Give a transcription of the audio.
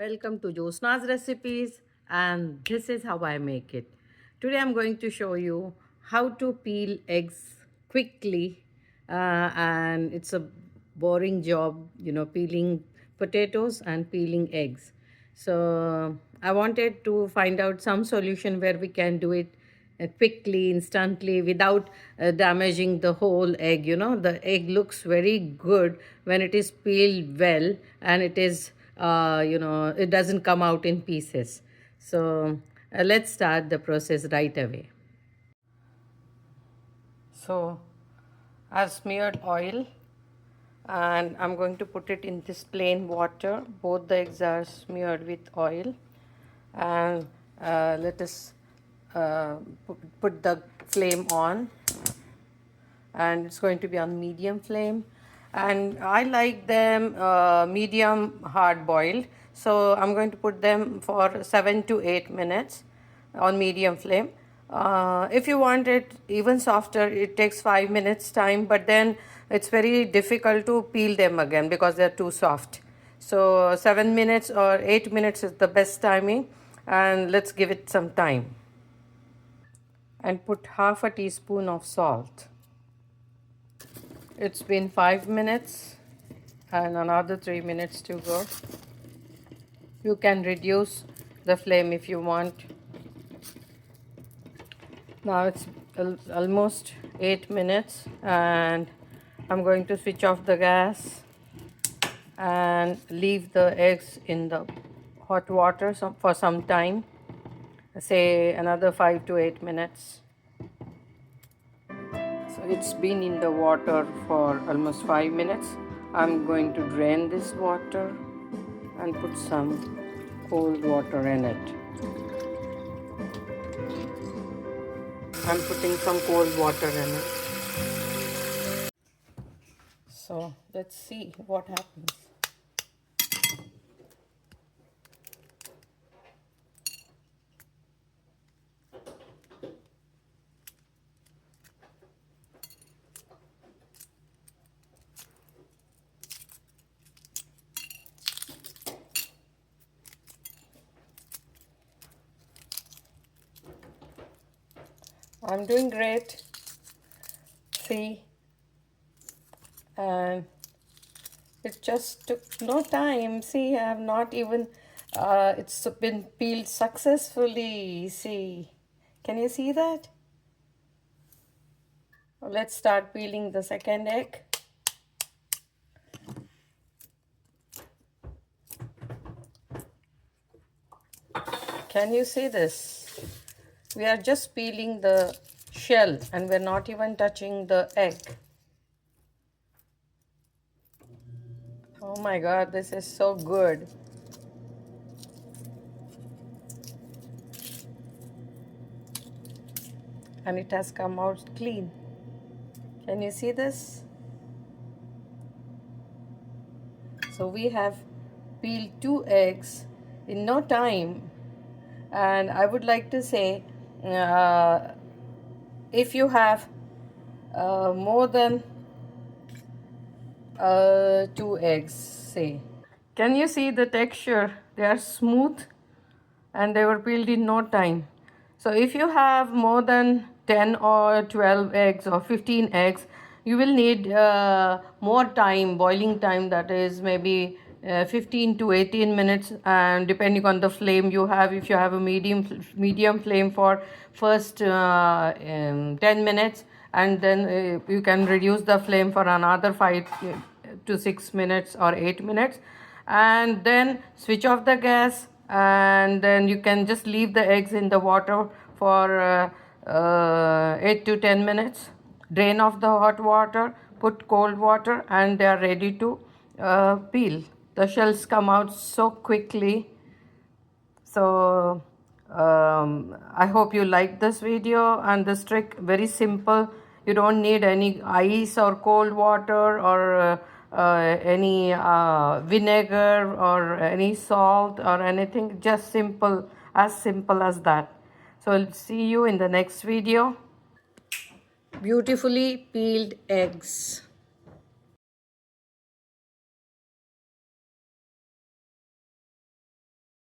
Welcome to Josna's Recipes, and this is how I make it. Today I'm going to show you how to peel eggs quickly, and it's a boring job, peeling potatoes and peeling eggs. So I wanted to find out some solution where we can do it quickly, instantly, without damaging the whole egg. The egg looks very good when it is peeled well, and it doesn't come out in pieces. So let's start the process right away. So I've smeared oil, and I'm going to put it in this plain water. Both the eggs are smeared with oil, and let us put the flame on, and it's going to be on medium flame. And I like them medium hard boiled, so I'm going to put them for 7 to 8 minutes on medium flame. If you want it even softer, it takes 5 minutes time, but then it's very difficult to peel them again because they're too soft. So 7 minutes or 8 minutes is the best timing, and let's give it some time. And put half a teaspoon of salt. It's been 5 minutes and another 3 minutes to go. You can reduce the flame if you want. Now it's almost 8 minutes, and I'm going to switch off the gas and leave the eggs in the hot water for some time, say another 5 to 8 minutes. So it's been in the water for almost 5 minutes. I'm going to drain this water and put some cold water in it. I'm putting some cold water in it. So let's see what happens. I'm doing great. See, and it just took no time. See, I have not even, it's been peeled successfully. See, can you see that? Let's start peeling the second egg. Can you see this? We are just peeling the shell, and we're not even touching the egg. Oh my God, this is so good. And it has come out clean. Can you see this? So we have peeled 2 eggs in no time. And I would like to say, if you have more than 2 eggs, say, can you see the texture? They are smooth and they were peeled in no time. So if you have more than 10 or 12 eggs or 15 eggs, you will need more time, boiling time, that is maybe 15 to 18 minutes, and depending on the flame you have. If you have a medium flame for first 10 minutes, and then you can reduce the flame for another 5 to 6 minutes or 8 minutes, and then switch off the gas, and then you can just leave the eggs in the water for 8 to 10 minutes. Drain off the hot water, put cold water, and they are ready to peel. The shells come out so quickly. So I hope you like this video and this trick. Very simple. You don't need any ice or cold water or any vinegar or any salt or anything. Just simple as that. So I'll see you in the next video. Beautifully peeled eggs.